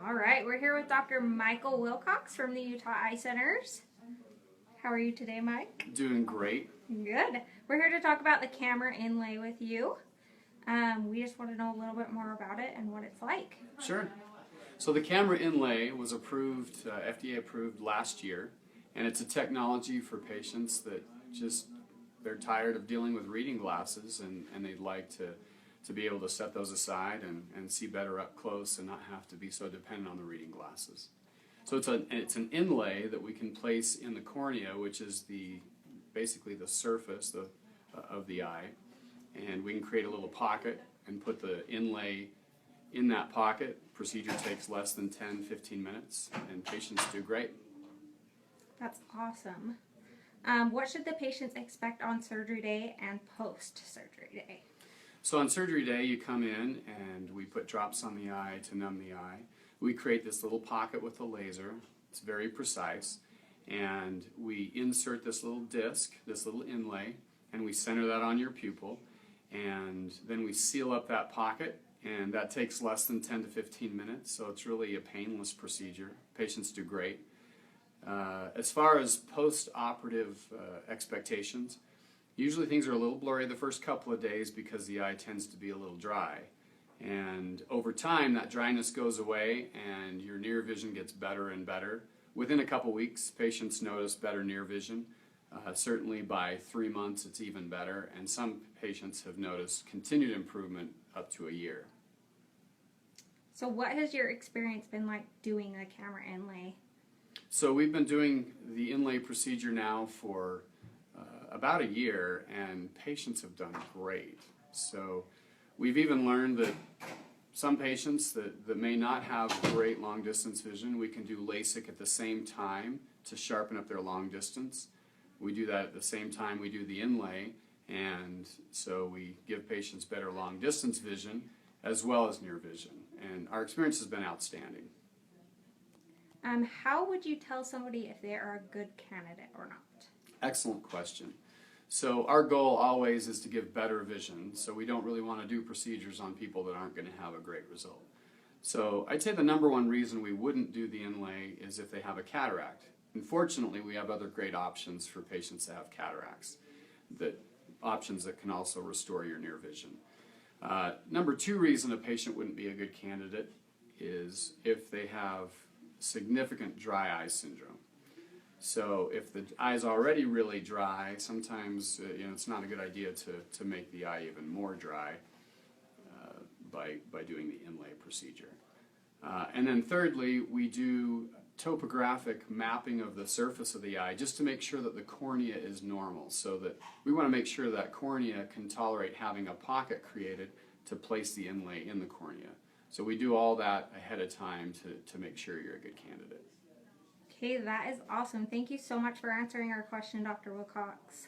All right, we're here with Dr. Michael Wilcox from the Utah Eye Centers. How are you today, Mike? Doing great. Good. We're here to talk about the KAMRA Inlay with you. We just want to know a little bit more about it and what it's like. Sure. So the KAMRA Inlay was approved, FDA approved last year, and it's a technology for patients that they're tired of dealing with reading glasses and they'd like to be able to set those aside and see better up close and not have to be so dependent on the reading glasses. So it's an inlay that we can place in the cornea, which is basically the surface of the eye, and we can create a little pocket and put the inlay in that pocket. Procedure takes less than 10-15 minutes, and patients do great. That's awesome. What should the patients expect on surgery day and post-surgery day? So on surgery day, you come in and we put drops on the eye to numb the eye. We create this little pocket with a laser. It's very precise. And we insert this little disc, this little inlay, and we center that on your pupil. And then we seal up that pocket, and that takes less than 10 to 15 minutes, so it's really a painless procedure. Patients do great. As far as post-operative expectations, usually things are a little blurry the first couple of days because the eye tends to be a little dry. And over time, that dryness goes away and your near vision gets better and better. Within a couple weeks, patients notice better near vision. Certainly by 3 months, it's even better. And some patients have noticed continued improvement up to a year. So what has your experience been like doing a KAMRA Inlay? So we've been doing the inlay procedure now for about a year, and patients have done great. So we've even learned that some patients that may not have great long distance vision, we can do LASIK at the same time to sharpen up their long distance. We do that at the same time we do the inlay, and so we give patients better long distance vision as well as near vision. And our experience has been outstanding. How would you tell somebody if they are a good candidate or not? Excellent question. So our goal always is to give better vision, so we don't really want to do procedures on people that aren't going to have a great result. So I'd say the number one reason we wouldn't do the inlay is if they have a cataract. Unfortunately, we have other great options for patients that have cataracts, options that can also restore your near vision. Number two reason a patient wouldn't be a good candidate is if they have significant dry eye syndrome. So if the eye's already really dry, sometimes it's not a good idea to make the eye even more dry by doing the inlay procedure. And then thirdly, we do topographic mapping of the surface of the eye just to make sure that the cornea is normal, so that we want to make sure that cornea can tolerate having a pocket created to place the inlay in the cornea. So we do all that ahead of time to make sure you're a good candidate. Okay, that is awesome. Thank you so much for answering our question, Dr. Wilcox.